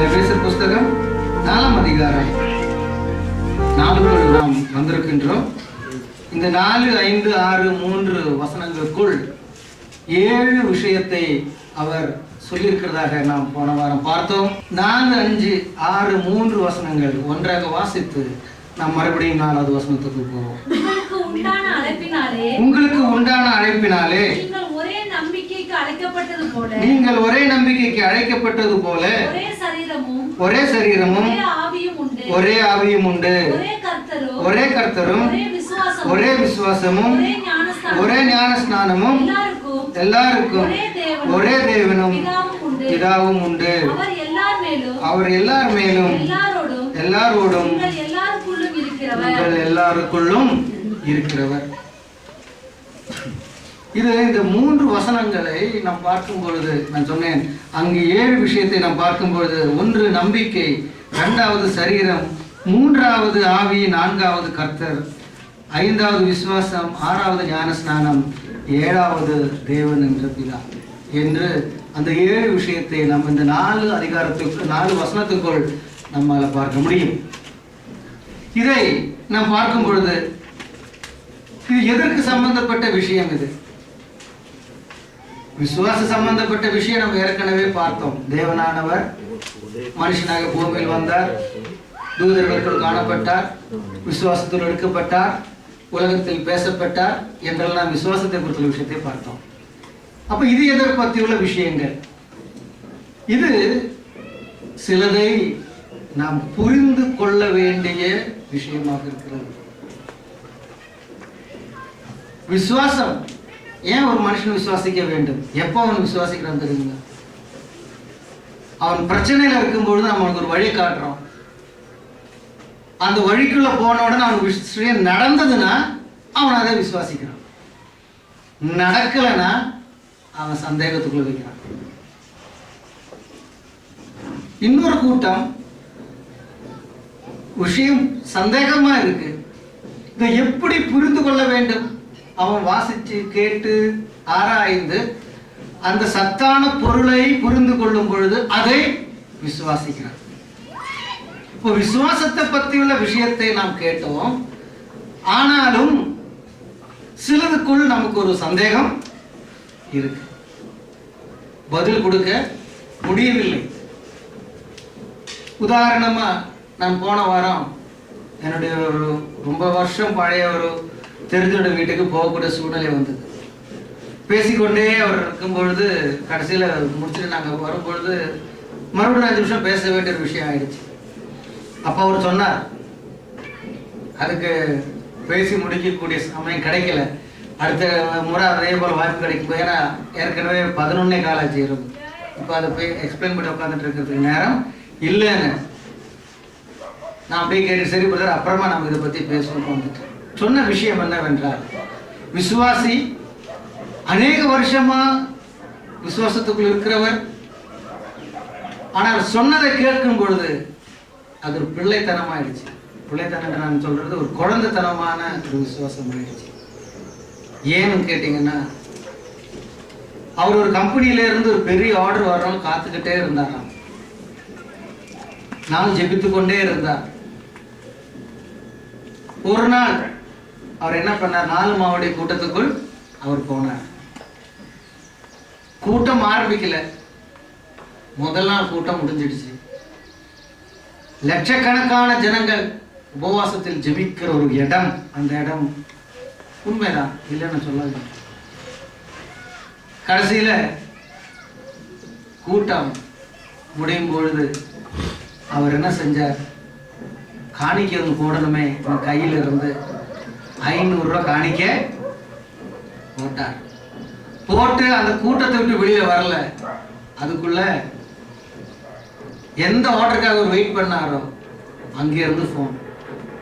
எபேசியர் புஸ்தகம் 4ஆம் அதிகாரம் 4க்குள் நாம் வந்திருக்கின்றோம். இந்த 4, 5, 6, 3 வசனங்களுக்குள் 7 விஷயத்தை அவர் சொல்லியிருக்கிறதாக நாம் போன வாரம் பார்த்தோம். 4, 5, 6, 3 வசனங்கள் ஒன்றாக வாசித்து நாம் மறுபடியும் 4வது வசனத்துக்கு போவோம். உங்களுக்கு உண்டான அழைப்பினாலே நீங்கள் ஒரே நம்பிக்கைக்கு அழைக்கப்பட்டது போல ஒரே சரீரமும் ஒரே ஆவியும் உண்டு, ஒரே கர்த்தரும் ஒரே விசுவாசமும் ஒரே ஞான ஸ்நானமும் எல்லாருக்கும் ஒரே தேவனும் பிதாவும் உண்டு. அவர் எல்லார் மேலும் எல்லாரோடும் எல்லாருக்குள்ளும் இருக்கிறவர். இது இந்த 3 வசனங்களை நாம் பார்க்கும் பொழுது நான் சொன்னேன், அங்கு 7 விஷயத்தை நாம் பார்க்கும் பொழுது 1 நம்பிக்கை, 2வது சரீரம், 3வது ஆவி, 4வது கர்த்தர், 5வது விசுவாசம், 6வது ஞானஸ்நானம், 7வது தேவன் என்ற பிதா என்று அந்த 7 விஷயத்தை நாம் இந்த 4 அதிகாரத்துக்கு 4 வசனத்துக்குள் நம்மால பார்க்க முடியும். இதை நாம் பார்க்கும் பொழுது இது எதற்கு சம்பந்தப்பட்ட விஷயம்? இது விசுவாச சம்பந்தப்பட்ட விஷயம் நம்ம ஏற்கனவே பார்த்தோம். தேவனானவர் மனுஷனாக பூமியில் வந்தார், தூதர்களுக்குள் காணப்பட்டார், விசுவாசத்தில் எடுக்கப்பட்டார், உலகத்தில் பேசப்பட்டார் என்றெல்லாம் விசுவாசத்தை குறித்த விஷயத்தை பார்த்தோம். அப்ப இது எதை பற்றியுள்ள விஷயங்கள்? இது சிலதை நாம் புரிந்து கொள்ள வேண்டிய விஷயமாக இருக்கிறது. விசுவாசம் ஏன் ஒரு மனுஷன் விசுவாசிக்க வேண்டும்? எப்போ அவன் விசுவாசிக்கிறான் தெரியுங்க? அவன் பிரச்சனையில இருக்கும்பொழுது நம்ம அவனுக்கு ஒரு வழி காட்டுறோம். அந்த வழிக்குள்ள போன உடனே அவனுக்கு விஷயம் நடந்ததுன்னா அவன் அதை விசுவாசிக்கிறான். நடக்கலைன்னா அவன் சந்தேகத்துக்குள்ள வைக்கிறான். இன்னொரு கூட்டம் விஷயம் சந்தேகமா இருக்கு, இதை எப்படி புரிந்து கொள்ள வேண்டும்? அவன் வாசிச்சு கேட்டு ஆராய்ந்து அந்த சத்தான பொருளை புரிந்து கொள்ளும் பொழுது அதை விசுவாசிக்கிறான். இப்போ விசுவாசத்தை பற்றியுள்ள விஷயத்தை நாம் கேட்டோம், ஆனாலும் சிலதுக்குள் நமக்கு ஒரு சந்தேகம் இருக்கு, பதில் கொடுக்க முடியவில்லை. உதாரணமா நான் போன வாரம் என்னுடைய ஒரு ரொம்ப வருஷம் பழைய ஒரு தெரிஞ்சோட வீட்டுக்கு போகக்கூடிய சூழ்நிலை வந்தது. பேசிக்கொண்டே அவர் இருக்கும் பொழுது கடைசியில் முடிச்சுட்டு நாங்கள் வரும்பொழுது மறுபடியும் 5 நிமிஷம் பேச வேண்டிய ஒரு விஷயம் ஆயிடுச்சு. அப்போ அவர் சொன்னார், அதுக்கு பேசி முடிக்கக்கூடிய சமயம் கிடைக்கல, அடுத்த முறை அதே போல் வாய்ப்பு கிடைக்கும். ஏன்னா ஏற்கனவே 11 காலாச்சு இருக்கும். இப்போ அதை போய் எக்ஸ்பிளைன் பண்ணி உட்காந்துட்டு இருக்கிறதுக்கு நேரம் இல்லைன்னு நான் அப்படியே கேட்டு, சரி பிரதர் அப்புறமா நம்ம இதை பற்றி பேசணும் வந்துட்டு சொன்ன விஷயம் என்னவென்றால், விசுவாசி அநேக வருஷமா விசுவாசத்துக்குள் இருக்கிறவர், ஆனால் சொன்னதை கேட்கும் பொழுது அது ஒரு பிள்ளைத்தனமாயிடுச்சு. பிள்ளைத்தனம் நான் சொல்றது ஒரு குழந்தைத்தனமான ஒரு விசுவாசம் ஆயிடுச்சு. ஏன்னு கேட்டீங்கன்னா, அவர் ஒரு கம்பெனியில இருந்து ஒரு பெரிய ஆர்டர் வரணும் காத்துக்கிட்டே இருந்தாராம். நானும் ஜெபித்து கொண்டே இருந்தார். ஒரு நாள் அவர் என்ன பண்ணார், 4 மாவடி கூட்டத்துக்குள் அவர் போனார். கூட்டம் ஆரம்பிக்கல, முதல் நாள் கூட்டம் முடிஞ்சிடுச்சு. லட்சக்கணக்கான ஜனங்கள் உபவாசத்தில் ஜெபிக்கிற ஒரு இடம், அந்த இடம் உண்மைதான், இல்லைன்னு சொல்லாது. கடைசியில கூட்டம் முடியும் பொழுது அவர் என்ன செஞ்சார், காணிக்கை ஒன்று போடணுமே, கையில் இருந்து 500 ரூபா காணிக்க போட்டார். போட்டு அந்த கூட்டத்தை விட்டு வெளியில வரல. அதுக்குள்ள எந்த ஆர்டருக்காக அவர் வெயிட் பண்ணாரோ அங்கே இருந்து போன்,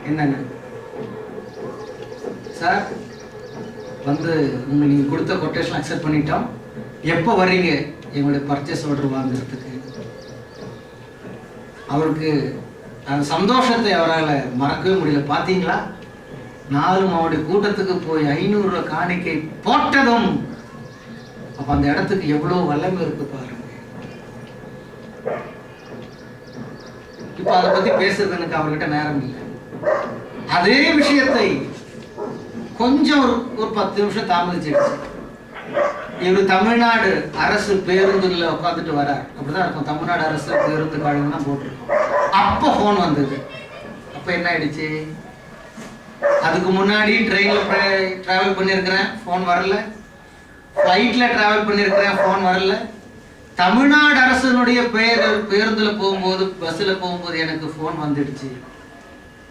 என்னன்னு சார் வந்து நீங்க கொடுத்த கொட்டேஷன் அக்செப்ட் பண்ணிட்டோம், எப்போ வர்றீங்க எங்களுடைய பர்ச்சேஸ் ஆர்டர் வாங்குறதுக்கு? அவருக்கு அந்த சந்தோஷத்தை அவரால் மறக்கவே முடியல. பார்த்தீங்களா, 4 மாவட்ட கூட்டத்துக்கு போய் 500 ரூபா காணிக்கை போட்டதும் அப்ப அந்த இடத்துக்கு எவ்வளவு வல்லமை இருக்கு பாருங்க. இப்ப அதை பத்தி பேசுறது எனக்கு அவர்கிட்ட நேரம் இல்லை. அதே விஷயத்தை கொஞ்சம் ஒரு 10 நிமிஷம் தாமதிச்சிடுச்சு. இவர் தமிழ்நாடு அரசு பேருந்துல உட்காந்துட்டு வரார். அப்படிதான் இருக்கும், தமிழ்நாடு அரசு பேருந்து கழகம் தான் போட்டிருக்கோம். அப்ப போன் வந்தது. அப்ப என்ன ஆயிடுச்சு, அதுக்கு முன்னாடி ட்ரெயின்ல டிராவல் பண்ணியிருக்கிறேன், போன் வரல. ஃப்ளைட்ல டிராவல் பண்ணியிருக்கிறேன், போன் வரல. தமிழ்நாடு அரசனுடைய பேருந்துல போகும்போது, பஸ்ல போகும்போது எனக்கு போன் வந்துடுச்சு.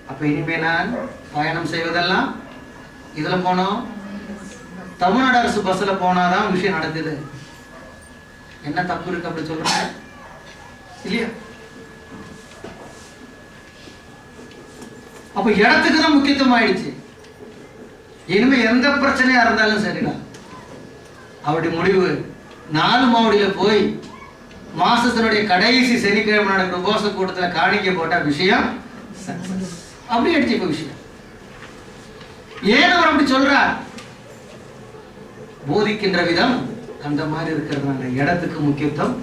அப்ப இனிமே நான் பயணம் செய்வதெல்லாம் இதுல போனோம், தமிழ்நாடு அரசு பஸ்ல போனாதான் விஷயம் நடக்குது. என்ன தப்பு இருக்கு அப்படி சொல்றேன் இல்லையா? அப்ப இடத்துக்கு தான் முக்கியத்துவம் ஆயிடுச்சு. இனிமே எந்த பிரச்சனையா இருந்தாலும் சரிதான். அவருடைய முடிவு 4 மாவடியில போய் மாசத்தினுடைய கடைசி சனிக்கிழமை நடக்கிற உபவாச கூட்டத்துல காணிக்க போட்ட விஷயம் சக்சஸ். அப்படி ஆயிடுச்சு இப்ப விஷயம். ஏன் அவர் அப்படி சொல்றார்? போதிக்கின்ற விதம் அந்த மாதிரி இருக்கிறதுனால இடத்துக்கு முக்கியத்துவம்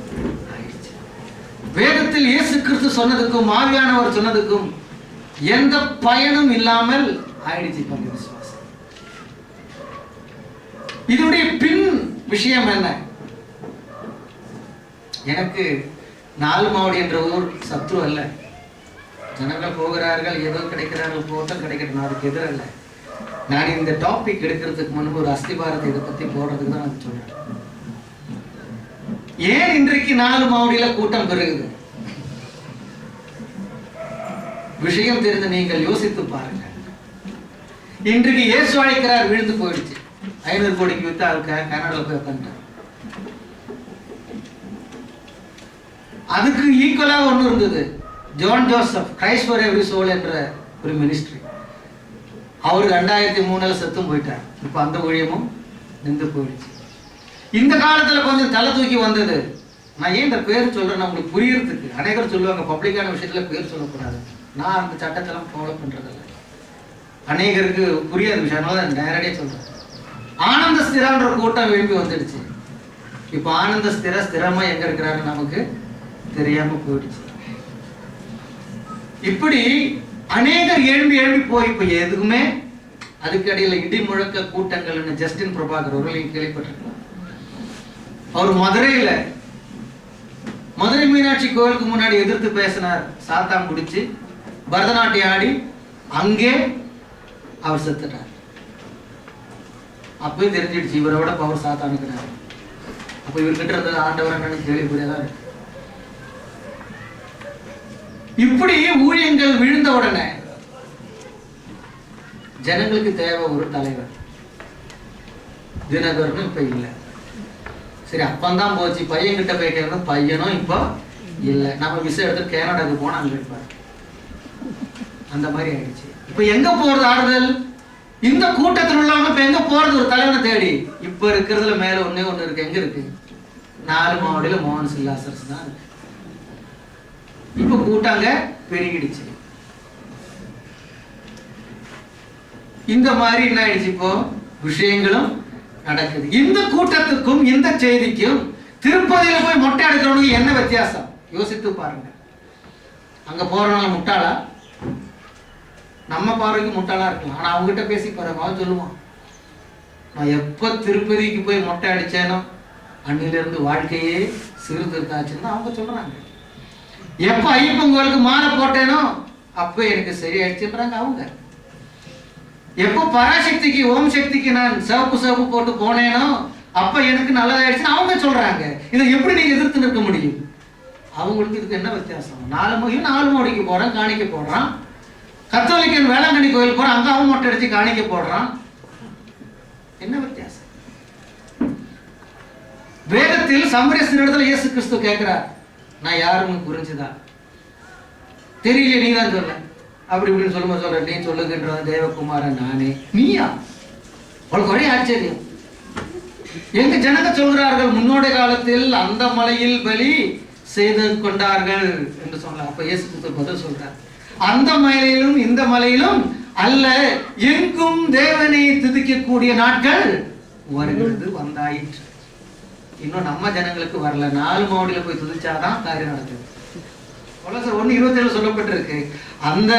ஆயிடுச்சு. வேதத்தில் இயேசு கிறிஸ்து சொன்னதுக்கும் ஆவியானவர் சொன்னதுக்கும் எந்த பயனும் இல்லாமல் ஆயிடுச்சு இப்ப விசுவாசம். இதனுடைய பின் விஷயம் என்ன? எனக்கு 4 மாவடி என்ற ஊர் சத்ரு அல்ல. ஜனங்கள் போகிறார்கள், ஏதோ கிடைக்கிறார்கள், போட்டம் கிடைக்கிறது, அதுக்கு எதிரல்ல. நான் இந்த டாபிக் எடுக்கிறதுக்கு முன்பு ஒரு அஸ்திபாரத்தை இதை பத்தி போடுறதுக்கு தான் நான் சொல்றேன். ஏன் இன்றைக்கு 4 மாவடியில கூட்டம் பெருகுது? விஷயம் தெரிந்து நீங்கள் யோசித்து பாருங்க. இன்றைக்கு இயேசு அழைக்கிறார் விழுந்து போயிடுச்சு. 500 கோடிக்கு வித்து அதுக்கு கனடால போய் உட்காந்துட்டார். அதுக்கு ஈக்குவலா ஒண்ணு இருந்தது, John Joseph Christ for every soul என்ற ஒரு மினிஸ்ட்ரி. அவர் 2003 செத்தும் போயிட்டார். இப்ப அந்த ஊழியமும் நின்று போயிடுச்சு. இந்த காலத்துல கொஞ்சம் தலை தூக்கி வந்தது. நான் ஏன் இந்த பேர் சொல்றேன் உங்களுக்கு புரியறதுக்கு. அனைவரும் சொல்லுவாங்க பப்ளிக்கான விஷயத்துல பேர் சொல்லக்கூடாது. நான் அந்த சட்டத்தெல்லாம் ஃபாலோ பண்றதில்லை, அநேகருக்கு புரியாத விஷயம், அதனால நேரடியாக சொல்றேன். ஆனந்த ஸ்திரான்ற கூட்டம் எழுப்பி வந்துடுச்சு. இப்ப ஆனந்த ஸ்திரமா எங்க இருக்கிறாரு நமக்கு தெரியாம போயிடுச்சு. இப்படி அநேகர் எழும்பி போய் இப்ப எதுக்குமே அதுக்கடியில இடி முழக்க கூட்டங்கள். ஜஸ்டின் பிரபாகர் அவர்கள் கேள்விப்பட்டிருக்கலாம். அவர் மதுரை மீனாட்சி கோயிலுக்கு முன்னாடி எதிர்த்து பேசினார். சாத்தான் குடிச்சு பரதநாட்டியம் ஆடி அங்கே அவர் செத்துட்டார். அப்பவே தெரிஞ்சிடுச்சு இவரோட பவர் சாத்தானுக்கிறார். அப்ப இவர்கிட்ட இருந்த ஆண்டவர் என்னன்னு கேள்விப்படியாதான் இருக்கு. இப்படி ஊழியங்கள் விழுந்த உடனே ஜனங்களுக்கு தேவை ஒரு தலைவர். தினகரனும் இப்ப இல்ல. சரி அப்பந்தான் போச்சு, பையன் கிட்ட போய் கேட்கணும், பையனும் இப்போ இல்ல. நம்ம விசா எடுத்து கனடாக்கு போனா அங்க இருப்பார். அந்த மாதிரி ஆயிடுச்சு. இப்ப எங்க போறது ஆறுதல்? இந்த கூட்டத்தில் உள்ளவங்க இப்ப எங்க போறது? ஒரு தலைவனை தேடி. இப்ப இருக்கிறதுல மேல ஒண்ணு இருக்கு. எங்க இருக்கு? 4 மாவடியில மோகன் சில்லாசர்ஸ் தான் இருக்கு. இப்ப கூட்டாங்க பெருகிடுச்சு. இந்த மாதிரி என்ன ஆயிடுச்சு? இப்போ விஷயங்களும் நடக்குது. இந்த கூட்டத்துக்கும் இந்த செய்திக்கும் திருப்பதியில போய் மொட்டை எடுக்கிறவனுக்கு என்ன வித்தியாசம்? யோசித்து பாருங்க. அங்க போறவனால முட்டாளா? நம்ம பார்வைக்கு முட்டாளா இருக்கலாம். ஆனா அவங்ககிட்ட பேசி பாருங்க, அவன் சொல்லுவான், நான் எப்ப திருப்பதிக்கு போய் மொட்டை அடிச்சேனோ அன்னில இருந்து வாழ்க்கையே சீர்திருத்தாச்சுன்னு அவங்க சொல்றாங்க. எப்ப ஐயப்பன் கோயிலுக்கு மாலை போட்டேனோ அப்ப எனக்கு சரியாயிடுச்சுன்றாங்க அவங்க. எப்போ பராசக்திக்கு ஓம் சக்திக்கு நான் சிவப்பு போட்டு போனேனோ அப்ப எனக்கு நல்லதாயிடுச்சுன்னு அவங்க சொல்றாங்க. இதை எப்படி நீங்க எதிர்த்து நிற்க முடியும்? அவங்களுக்கு இதுக்கு என்ன வித்தியாசம்? 4 மாடிக்கு போறான், காணிக்க போடுறான். கத்தோலிக்கன் வேளாங்கண்ணி கோயில் போறான், அங்க அவன் மொட்டை அடிச்சு காணிக்க போடுறான். என்ன வித்தியாசம்? வேதத்தில் சமரச இடத்துல இயேசு கிறிஸ்து கேட்கிறார், நான் யாருன்னு புரிஞ்சுதா? தெரியல, நீ தான் சொல்ல. அப்படி இப்படின்னு சொல்ற, நீ சொல்லுகின்ற தேவகுமாரன் நானே. நீயா? அவளுக்கு ஒரே ஆச்சரியம். எங்க ஜனங்க சொல்கிறார்கள், முன்னோட காலத்தில் அந்த மலையில் பலி செய்து கொண்டார்கள் என்று சொன்னார். அப்ப இயேசு கிறிஸ்து பதில் சொல்றார், அந்த மலையிலும் இந்த மலையிலும் அல்ல, எங்கும் தேவனை துதிக்கக்கூடிய நாட்கள் வருகிறது, வந்தாயிற்று. இன்னும் நம்ம ஜனங்களுக்கு வரல. 4 மாவடியில போய் துதிச்சாதான் காரியம் நடக்குது. கொலோசர் 1:27 சொல்லப்பட்டிருக்கு. அந்த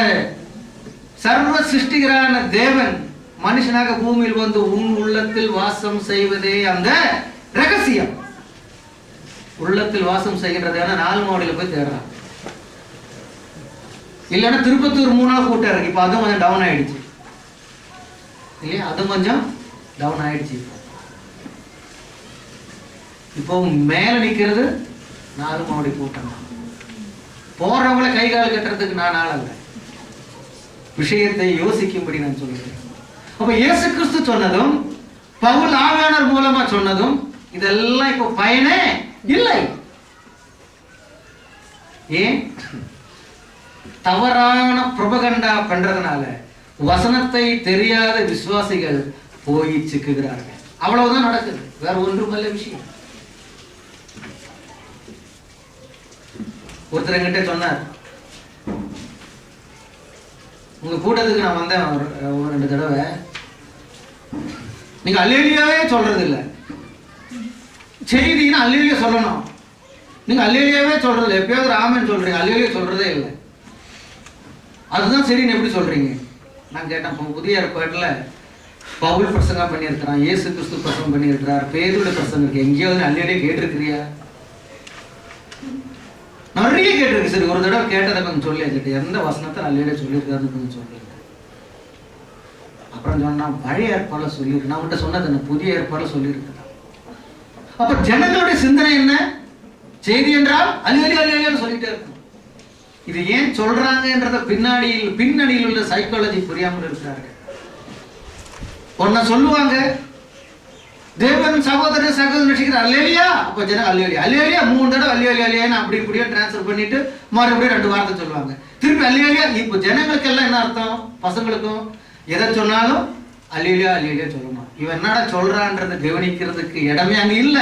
சர்வ சிருஷ்டிகரான தேவன் மனுஷனாக பூமியில் வந்து உன் உள்ளத்தில் வாசம் செய்வதே அந்த ரகசியம். உள்ளத்தில் வாசம் செய்கின்றதான 4 மாடியில போய் தேடுறான். இல்லைன்னா திருப்பத்தூர் 3 கூட்டம் இருக்கு. இப்ப அதுவும் கொஞ்சம் டவுன் ஆயிடுச்சு இல்லையா? அதுவும் கொஞ்சம் டவுன் ஆயிடுச்சு. இப்போ மேல நிக்கிறது 4 மாடி கூட்டம். போறவங்களை கை கால் கட்டுறதுக்கு நான் ஆள் அல்ல. விஷயத்தை யோசிக்கும்படி நான் சொல்லுகிறேன். அப்ப இயேசு கிறிஸ்து சொன்னதும் பவுல் ஆவியானவர் மூலமா சொன்னதும் இதெல்லாம் இப்போ பயனே இல்லை. ஏன்? தவறான புரோபகண்டா பண்றதுனால வசனத்தை தெரியாத விசுவாசிகள் போய் சிக்குகிறார்கள். அவ்வளவுதான் நடக்குது, வேற ஒன்றுமல்ல விஷயம். ஒருத்தர் என்கிட்ட சொன்னார், உங்க கூட்டத்துக்கு நான் வந்தேன் ஒரு 2 தடவை, நீங்க அல்லேலியாவே சொல்றது இல்லை, செய்தின்னா அல்லேலியா சொல்லணும், நீங்க அல்லேலியாவே சொல்றது இல்லை, எப்பயாவது ராமன் சொல்றீங்க, அல்லேலியா சொல்றதே இல்லை, அதுதான் சரின்னு எப்படி சொல்றீங்க? நான் கேட்டேன், புதிய ஏற்பாட்டுல பவுல் பிரசங்கம் பண்ணியிருக்கிறான், இயேசு கிறிஸ்து பிரசங்கம் பண்ணியிருக்கிறார், பேதுருடைய பிரசங்கம் இருக்கு, எங்கேயாவது அல்லேலியா கேட்டிருக்கிறியா? நிறைய கேட்டிருக்கு. சரி, ஒரு தடவை கேட்டதை கொஞ்சம் சொல்லி கேட்டு எந்த வசனத்தை அல்லேலியா சொல்லியிருக்காருன்னு கொஞ்சம் சொல்லியிருக்கேன். அப்புறம் சொன்னா பழைய ஏற்பாடுல சொல்லியிருக்கு, நான் உன்கிட்ட சொன்னது புதிய ஏற்பாடுல சொல்லியிருக்கிறேன். அப்ப ஜனங்களுடைய சிந்தனை என்ன? செய்தி என்றால் அல்லேலியா அல்லேலியான்னு சொல்லிட்டே இருக்கும். இது ஏன் சொல்றாங்கன்றத பின்னணியில் உள்ள சைக்காலஜி புரியாமல் இருக்கிறார்கள். ஒன்ன சொல்லுவாங்க, தேவன் சகோதரன் சகோதரி அல்லேலியா, அப்ப ஜனம் அல்லேலியா அல்லேலியா 3 தடவை அல்லேலியா அல்லேலியான்னு அப்படி இப்படியே டிரான்ஸ்ஃபர் பண்ணிட்டு மறுபடியும் 2 வார்த்தை சொல்லுவாங்க, திருப்பி அல்லேலியா. இப்ப ஜனங்களுக்கு எல்லாம் என்ன அர்த்தம்? பசங்களுக்கும் எதை சொன்னாலும் அல்லேலியா அல்லேலியா சொல்லணும். இவன் என்னடா சொல்றான்றதை கவனிக்கிறதுக்கு இடமே அங்க இல்ல,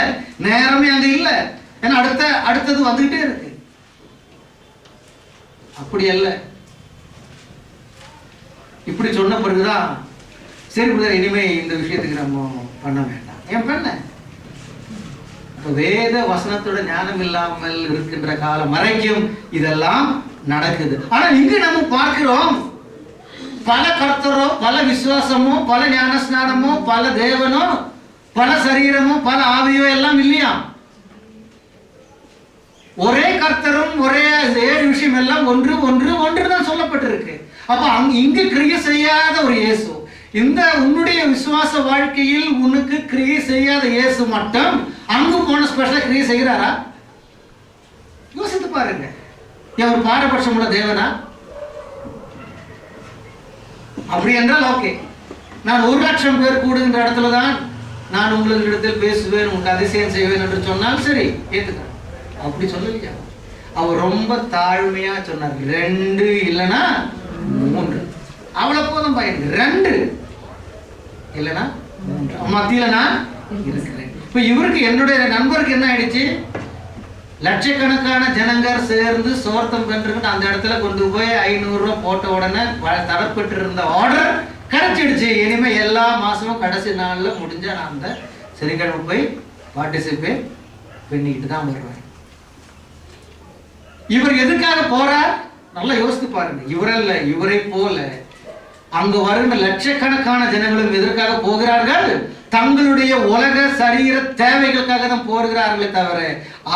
நேரமே அங்க இல்ல. ஏன்னா அடுத்தது வந்துகிட்டே இருக்கு. அப்படி அல்ல. இப்படி சொன்ன பிறகுதான் சரி பிரதர், இனிமே இந்த விஷயத்துக்கு நம்ம பண்ண வேண்டாம். ஏன் பண்ண? வேத வசனத்தோட ஞானம் இல்லாமல் இருக்கின்ற காலம் வரைக்கும் இதெல்லாம் நடக்குது. ஆனா இங்கு நம்ம பார்க்கிறோம், பல கர்த்தரோ, பல விசுவாசமோ, பல ஞானஸ்நானமோ, பல தேவனோ, பல சரீரமோ, பல ஆவியோ எல்லாம் இல்லையா? ஒரே கர்த்தரும் ஒரே 7 விஷயம் எல்லாம் ஒன்று ஒன்று ஒன்று தான் சொல்லப்பட்டிருக்கு. அப்ப இங்கு கிரியை செய்யாத ஒரு இயேசு, இந்த உன்னுடைய விசுவாச வாழ்க்கையில் உனக்கு கிரியை செய்யாத இயேசு மட்டும் அங்கு போன ஸ்பெஷலா கிரியை செய்கிறாரா? யோசித்து பாருங்க. ஒரு பாரபட்சம் உள்ள தேவனா? அப்படி என்றால் ஓகே, நான் 1,00,000 பேர் கூடுகின்ற இடத்துல தான் நான் உங்களிடத்தில் பேசுவேன், உங்களுக்கு அதிசயம் செய்வேன் என்று சொன்னால் சரி, ஏத்துக்க. அப்படி சொல்லலையா? அவர் ரொம்ப தாழ்மையா சொன்னார், 2 இல்லைன்னா 3, அவ்வளவு போதும் பையன். 2 இல்லைன்னா 3 மத்தியில நான் இருக்கிறேன். இப்ப இவருக்கு, என்னுடைய நண்பருக்கு என்ன ஆயிடுச்சு? லட்சக்கணக்கான ஜனங்கர் சேர்ந்து சோர்த்தம் கண்டுகிட்டு அந்த இடத்துல கொண்டு போய் 500 ரூபாய் போட்ட உடனே தரப்பட்டு இருந்த ஆர்டர் கிடைச்சிடுச்சு. இனிமே எல்லா மாசமும் கடைசி நாள்ல முடிஞ்சா நான் அந்த சனிக்கிழமை போய் பார்ட்டிசிபேட் பண்ணிக்கிட்டு தான் வருவேன். இவர் எதுக்காக போறார்? நல்லா யோசித்து பாருங்க. இவரல்ல, இவரை போல அங்கு வருகின்ற லட்சக்கணக்கான ஜனங்களும் எதற்காக போகிறார்கள்? தங்களுடைய உலக சரீர தேவைகளுக்காக தான் போகிறார்களே தவிர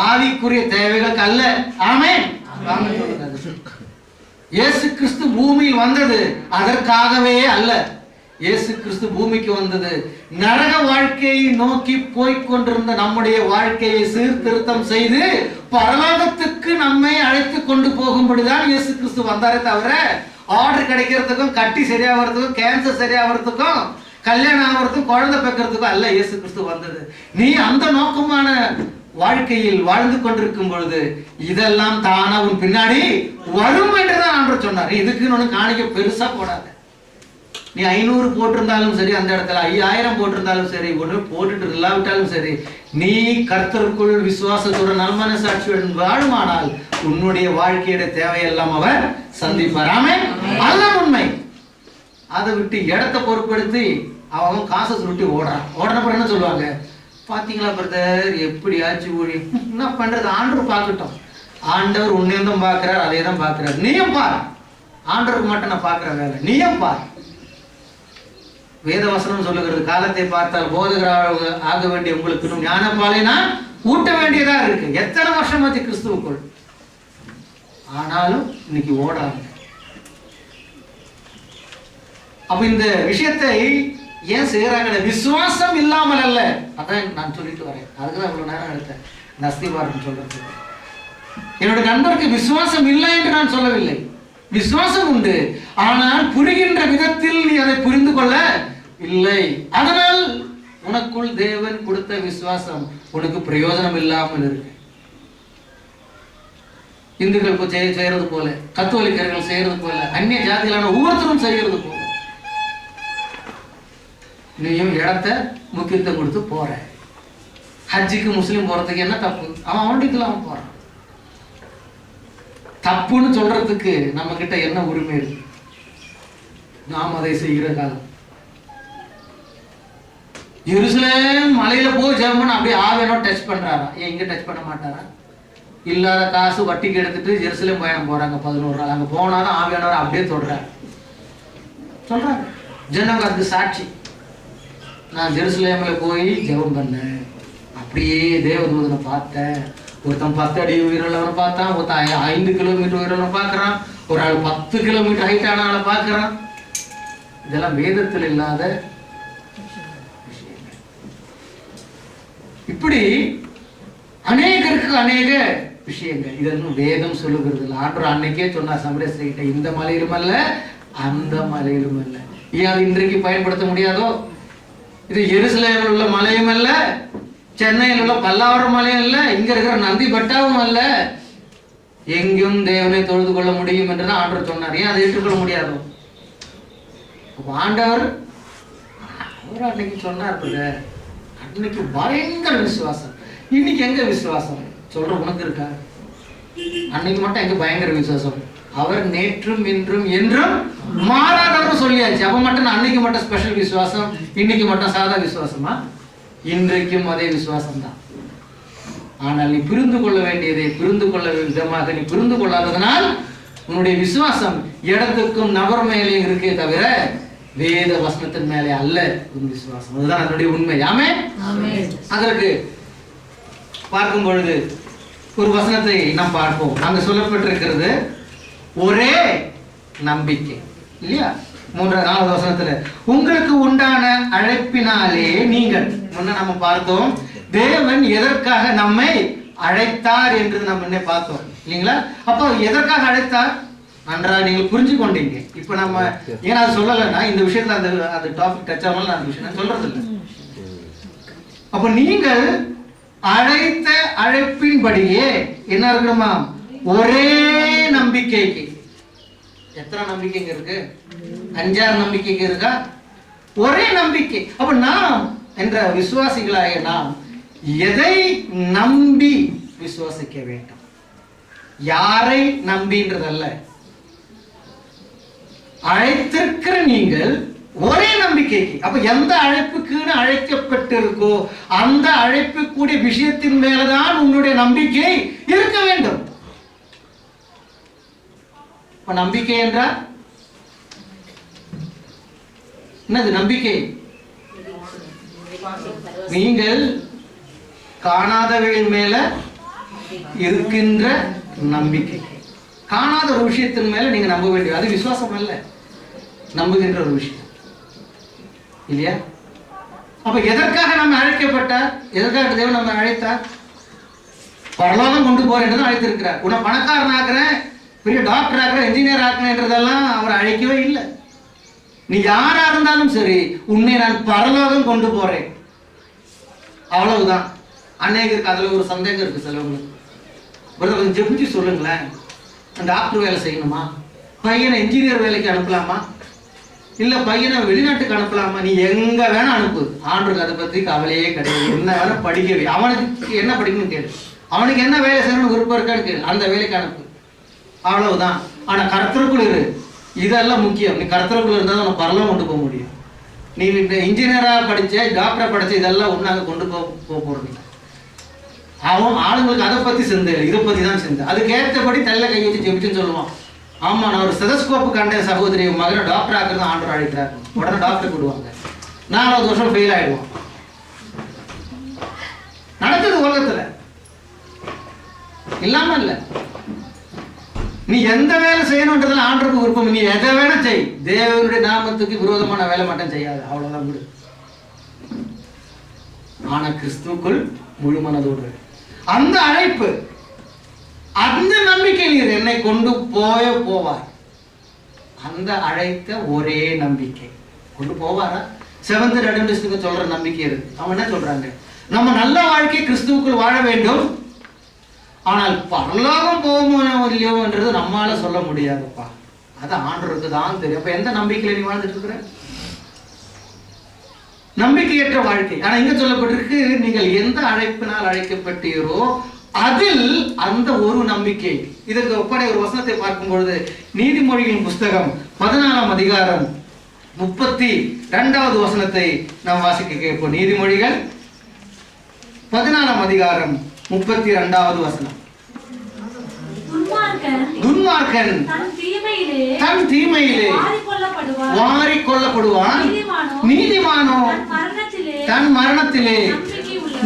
ஆவிக்குரிய தேவைகளுக்கு அல்ல. ஆமென். இயேசு கிறிஸ்து பூமியில் வந்தது அதற்காகவே அல்ல. இயேசு கிறிஸ்து பூமிக்கு வந்தது நரக வாழ்க்கையை நோக்கி போய்கொண்டிருந்த நம்முடைய வாழ்க்கையை சீர்திருத்தம் செய்து பரலோகத்துக்கு நம்மை அழைத்து கொண்டு போகும்படிதான் இயேசு கிறிஸ்து வந்தாரே தவிர ஆர்டர் கிடைக்கிறதுக்கும், கட்டி சரியாகிறதுக்கும், கேன்சர் சரியாகிறதுக்கும், கல்யாணம் ஆகிறதுக்கும், குழந்தை பெக்கிறதுக்கும் அல்ல இயேசு கிறிஸ்து வந்தது. நீ அந்த நோக்கமான வாழ்க்கையில் வாழ்ந்து கொண்டிருக்கும் பொழுது இதெல்லாம் தானா உன் பின்னாடி வரும் என்றுதான் ஆண்டவர் சொன்னார். இதுக்குன்னு ஒண்ணு காணிக்க பெருசா போடாத. நீ 500 போட்டிருந்தாலும் சரி, அந்த இடத்துல 5000 போட்டிருந்தாலும் சரி, ஒண்ணு போட்டுட்டு இல்லாவிட்டாலும் சரி, நீ கர்த்தருக்குள் விசுவாசத்துடன் நல்மன சாட்சியுடன் வாழுமானால் உன்னுடைய வாழ்க்கையோட தேவையெல்லாம் அவர் சந்திப்பார். ஆமென். அதுதான் உண்மை. அதை விட்டு இடத்தை பொறுப்படுத்தி அவன் காசை சுருட்டி ஓடுறப்ப என்ன சொல்லுவாங்க? பாத்தீங்களா பிரதர், எப்படி ஆச்சு ஊழி என்ன பண்றது, ஆண்டவர் பார்க்கட்டும், ஆண்டவர் உன்னையும் தான் பார்க்கிறார், அதே தான் பார்க்கிறார். நீயும் பார். ஆண்டவருக்கு மட்டும் நான் பார்க்கிற வேலை, நீயும் பார். வேதவசனம் சொல்லுகிறது, காலத்தை பார்த்தால் போதகராக ஆக வேண்டிய உங்களுக்கு இன்னும் ஞானப்பாலைனா ஊட்ட வேண்டியதா இருக்கு. எத்தனை வருஷமாச்சு கிறிஸ்துவுக்குள், ஆனாலும் இன்னைக்கு ஓடாங்க. அப்ப இந்த விஷயத்தை ஏன் செய்யறாங்க? விசுவாசம் இல்லாமல் அல்ல. அதான் நான் சொல்லிட்டு வரேன். அதுக்குதான் இவ்வளவு நேரம் எடுத்தேன் இந்த அஸ்திபாரம் சொல்றது. என்னுடைய நண்பருக்கு விசுவாசம் இல்லை என்று நான் சொல்லவில்லை. விசுவாசம் உண்டு, ஆனால் புரிகின்ற விதத்தில் நீ அதை புரிந்து கொள்ள இல்லை. அதனால் உனக்குள் தேவன் கொடுத்த விசுவாசம் உனக்கு பிரயோஜனம் இல்லாமல் இருக்கு. இந்துக்கள் செய்யறது போல, கத்தோலிக்கர்கள் செய்யறது போல, அந்நிய ஜாதிகளான ஒவ்வொருத்தரும் செய்யறது போல நீயும் இடத்த முக்கியத்துவம் கொடுத்து போற. ஹஜ்ஜிக்கு முஸ்லீம் போறதுக்கு என்ன தப்பு? அவன் அவனுக்குள்ள அவன் போறான். தப்புன்னு சொல்றதுக்கு நம்ம கிட்ட என்ன உரிமை இருக்கு? நாம் அதை செய்கிற காலம். எருசலேம் மலையில போய் ஜெபம் அப்படியே ஆவியானோ டச் பண்றாரா? ஏன் இங்க டச் பண்ண மாட்டாரா? இல்லாத காசு வட்டிக்கு எடுத்துட்டு எருசலேம் பயணம் போறாங்க 11 நாள். அங்க போனாலும் ஆவியானவர் அப்படியே சொல்றாங்க. ஜனங்க அதுக்கு சாட்சி. நான் ஜெருசலேம்ல போய் ஜெபம் பண்ணேன், அப்படியே தேவதூதனை பார்த்தேன். ஒருத்தன் 10 அடி உயிரிழவனை பார்த்தான், ஒருத்தன் 5 கிலோமீட்டர் உயிரிழவனை பார்க்கறான், ஒரு ஆள் 10 கிலோமீட்டர் ஹைட்டான ஆளை பார்க்கறான். இதெல்லாம் வேதத்தில் இல்லாத விஷயங்கள். இப்படி அநேகருக்கு அநேக விஷயங்கள். இதெல்லாம் வேதம் சொல்லுகிறது இல்லை. ஆண்டவர் அன்னைக்கே சொன்னார் சமரேஸ்வரிகிட்ட, இந்த மலையிலும் அல்ல அந்த மலையிலும் அல்ல. ஏன் அது இன்றைக்கு பயன்படுத்த முடியாதோ? இது எருசலேமில் உள்ள மலையும் அல்ல, சென்னையில் உள்ள பல்லாவரம் மலையும் அல்ல, இங்க இருக்கிற நந்தி பட்டாவும் அல்ல. எங்கும் தேவனை தொழுது கொள்ள முடியும் என்றுதான் ஆண்டவர் சொன்னார். ஏன் அதை ஏற்றுக்கொள்ள முடியாதோ? ஆண்டவர் அன்னைக்கு சொன்னார். அன்னைக்கு பயங்கர விசுவாசம். இன்னைக்கு எங்க விசுவாசம் சொல்ற உனக்கு இருக்கா? அன்னைக்கு மட்டும் எங்க பயங்கர விசுவாசம்? அவர் நேற்றும் இன்றும் என்றும் மாறாதவர் சொல்லியாச்சு. அப்ப மட்டும் அன்னைக்கு மட்டும் ஸ்பெஷல் விசுவாசம், இன்னைக்கு மட்டும் சாதா விசுவாசமா? இன்றைக்கும் அதே விசுவாசம் தான். ஆனால் நீ புரிந்து கொள்ள வேண்டியதை புரிந்து கொள்ள விதமாக நீ புரிந்து கொள்ளாததனால் உன்னுடைய விசுவாசம் இடத்துக்கும் நபர் மேலே இருக்கே தவிர வேத வசனத்தின் மேலே அல்ல உன் விசுவாசம். அதுதான் அதனுடைய உண்மை. ஆமென். அதற்கு பார்க்கும் பொழுது ஒரு வசனத்தை நாம் பார்ப்போம். அங்க சொல்லப்பட்டிருக்கிறது ஒரே நம்பிக்கை இல்லையா? 3-4 வசனத்துல உங்களுக்கு உண்டான அழைப்பினாலே நீங்கள், முன்ன நம்ம பார்த்தோம் தேவன் எதற்காக நம்மை அழைத்தார் என்று நம்ம முன்னே பார்த்தோம் இல்லைங்களா? அப்போ எதற்காக அழைத்தார் நன்றாக நீங்கள் புரிஞ்சு கொண்டீங்க. இப்ப நம்ம ஏன் அது சொல்லலைன்னா இந்த விஷயத்துல அந்த டாபிக் டச் ஆகணும் நான் அந்த விஷயம் சொல்றது இல்லை. அப்ப நீங்கள் அழைத்த அழைப்பின்படியே என்ன இருக்கணுமா? ஒரே நம்பிக்கைக்கு. எத்தனை நம்பிக்கைங்க இருக்கு? 5-6 நம்பிக்கைங்க இருக்கா? ஒரே நம்பிக்கை. அப்ப நாம் என்ற விசுவாசிகளாக நாம் எதை நம்பி விசுவாசிக்க வேண்டும்? யாரை நம்பின்றதல்ல. அழைத்திருக்கிற நீங்கள் ஒரே நம்பிக்கைக்கு. அப்ப எந்த அழைப்புக்குன்னு அழைக்கப்பட்டிருக்கோ அந்த அழைப்புக்கூடிய விஷயத்தின் மேலதான் உன்னுடைய நம்பிக்கை இருக்க வேண்டும். இப்ப நம்பிக்கை என்றால் என்னது? நம்பிக்கை நீங்கள் காணாதவைகள் மேல இருக்கின்ற நம்பிக்கை. காணாத ஒரு விஷயத்தின் மேல நீங்க நம்ப வேண்டியது அது விசுவாசம் அல்ல, நம்புகின்ற ஒரு விஷயம் இல்லையா? அப்ப எதற்காக நம்ம அழைக்கப்பட்டார்? எதற்காக தேவன் நம்ம அழைத்தார்? பரலோகம் கொண்டு போறேன் அழைத்திருக்கிறார். உன்னை பணக்காரன் ஆக்குறேன், பெரிய டாக்டர் ஆக்குறேன், இன்ஜினியர் ஆக்குறேன்றதெல்லாம் அவர் அழைக்கவே இல்லை. நீ யாரா இருந்தாலும் சரி, உன்னை நான் பரலோகம் கொண்டு போறேன், அவ்வளவுதான். அநேகருக்கு அதுல ஒரு சந்தேகம் இருக்கு சிலவங்களுக்கு. கொஞ்சம் ஜெபிச்சு சொல்லுங்களேன், டாக்டர் வேலை செய்யணுமா? பையனை இன்ஜினியர் வேலைக்கு அனுப்பலாமா? இல்ல பையனை வெளிநாட்டுக்கு அனுப்பலாமா? நீ எங்க வேணா அனுப்பு, ஆண்டுக்கு அதை பத்தி கவலையே கிடையாது. என்ன வேணா படிக்கவே, அவனுக்கு என்ன படிக்கணும்னு கேளு, அவனுக்கு என்ன வேலை செய்யணும்னு விருப்பம் இருக்கான்னு கேளு, அந்த வேலைக்கு அனுப்பு, அவ்வளவுதான். ஆனா கர்த்தருக்குள் இரு, இதெல்லாம் முக்கியம். நீ கர்த்தருக்குள் இருந்தால் உனக்கு பரலோகம் கொண்டு போக முடியும். நீ இன்ஜினியரா படிச்ச, டாக்டரா படிச்ச, இதெல்லாம் ஒன்னாங்க கொண்டு போக போறது. அவன் ஆளுங்களுக்கு அதை பத்தி சிந்தை இல்லை, இதை பத்தி தான் சிந்தை. அதுக்கு ஏற்றபடி தள்ள கை வச்சு ஜெபிச்சுன்னு சொல்லுவான். ஆமா, நான் ஒரு ஸ்டெதஸ்கோப் கண்டேன் சகோதரி, மகனை டாக்டர் ஆக்குறது ஆண்டவர் அழைக்கிறார். உடனே டாக்டர் கூடுவாங்க, 4வது வருஷம் ஃபெயில் ஆயிடுவான். நடக்குது உலகத்துல, இல்லாம இல்ல. நீ எந்த வேலை செய்யணும்ன்றதுல ஆண்டருக்கு விருப்பம். நீ எதை வேணா செய், தேவனுடைய நாமத்துக்கு விரோதமான வேலை மட்டும் செய்யாது, அவ்வளவுதான் விடு. ஆனா கிறிஸ்துவுக்குள் முழு மனதோடு அந்த அழைப்பு, அந்த நம்பிக்கை, நீர் என்னை கொண்டு போவார். அந்த அழைத்த ஒரே நம்பிக்கை கொண்டு போவாரா? செவன்த் அட்வென்டிஸ்டுக்கு சொல்ற நம்பிக்கை இருக்கு. அவங்க என்ன சொல்றாங்க? நம்ம நல்ல வாழ்க்கை கிறிஸ்துவுக்குள் வாழ வேண்டும், ஆனால் பரலோகம் போகுமோ இல்லையோன்றது நம்மளால சொல்ல முடியாதுப்பா, அது ஆண்டவருக்கு தான் தெரியும். அப்ப எந்த நம்பிக்கையில நீ வாழ்ந்துட்டு இருக்கிற? நம்பிக்கையற்ற வாழ்க்கை. ஆனா இங்க சொல்லப்பட்டிருக்கு, நீங்கள் எந்த அழைப்பினால் அழைக்கப்பட்டீரோ அதில் அந்த ஒரு நம்பிக்கை. இதற்கு ஒப்படை ஒரு வசனத்தை பார்க்கும் பொழுது நீதிமொழிகளின் புஸ்தகம் 14ஆம் அதிகாரம் 32வது வசனத்தை நாம் வாசிக்க கேட்போம். நீதிமொழிகள் 14ஆம் அதிகாரம் 32வது வசனம். துன்மார்க்கன் தன் தீமையிலே வாரிக்கொள்ளப்படுவான், நீதிமானோ தன் மரணத்திலே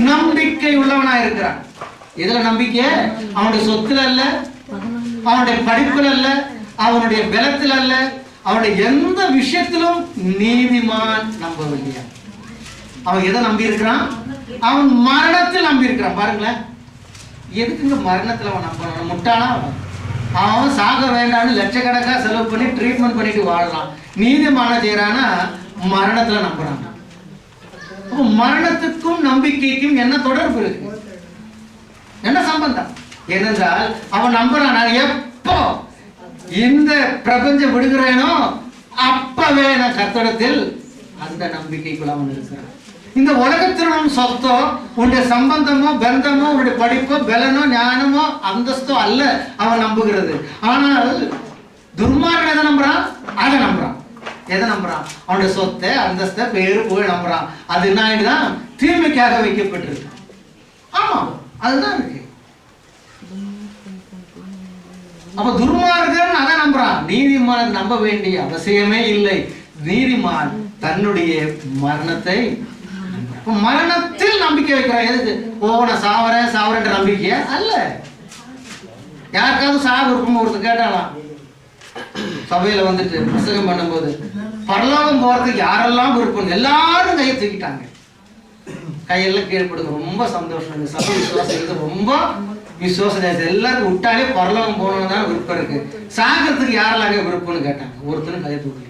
நம்பிக்கை உள்ளவனாயிருக்கிறான். இதுல நம்பிக்கை அவனுடைய சொத்துல அல்ல, அவனுடைய படிப்புல அல்ல, அவனுடைய பலத்தில் அல்ல, அவனுடைய எந்த விஷயத்திலும் நீதிமான் நம்பவில்லையா. அவன் எதை நம்பி இருக்கிறான்? அவன் மரணத்தில் நம்பி இருக்கிறான். பாருங்களேன், எதுக்குங்க மரணத்தில் அவன் நம்பணும்? முட்டாளா அவன் சாக வேண்டாம்னு லட்சக்கணக்காக செலவு பண்ணி ட்ரீட்மெண்ட் பண்ணிட்டு வாழலாம். நீதிமான செய்யறானா மரணத்துல நம்புறான். மரணத்துக்கும் நம்பிக்கைக்கும் என்ன தொடர்பு இருக்கு? என்ன சம்பந்தம்? ஏனென்றால் அவன் நம்புறான், நான் எப்போ இந்த பிரபஞ்சம் விடுகிறேனோ அப்பவே நான் கர்த்தரிடத்தில், அந்த நம்பிக்கைக்குள்ள அவன் இருக்கிறான். இந்த உலகத்திலும் சொத்தோ, உன்னுடைய சம்பந்தமோ, பந்தமோ, உன்னுடைய படிப்போ, பலனோ, ஞானமோ, அந்தஸ்தோ அல்ல அவன் நம்புகிறது. ஆனால் துர்மார்கன் எதை நம்புறான்? அதை நம்புறான். எதை நம்புறான்? அவனுடைய சொத்தை, அந்தஸ்தை, பேரு, புகழ் நம்புறான். அது என்ன ஆயிடுதான்? தீமைக்காக வைக்கப்பட்டிருக்கு. ஆமா, அதுதான் இருக்கு. அப்ப துர்மார்கன் அதை நம்புறான். நீதிமான் நம்ப வேண்டிய அவசியமே இல்லை. நீதிமான் தன்னுடைய மரணத்தை, மரணத்தில் நம்பிக்கை வைக்கிறான். எதுக்கு? நான் சாவரேன்ற நம்பிக்கைய அல்ல. யாருக்காவது சாவு இருக்கும் ஒருத்தர் கேட்டாலாம் சபையில வந்துட்டு புத்தகம் பண்ணும்போது, பரலோகம் போறதுக்கு யாரெல்லாம் விருப்பம்? எல்லாரும் கையை தூக்கிட்டாங்க, கையெல்லாம் கீழ்படுங்க. ரொம்ப சந்தோஷம். சபை விசுவாசம் ரொம்ப விசுவாசம். எல்லாரும் விட்டாலே பரலோகம் போகணும்னு தான் விருப்பம் இருக்கு. சாகிறதுக்கு யாரெல்லாம் விருப்பம்னு கேட்டாங்க. ஒருத்தரும் கையை தூக்கல.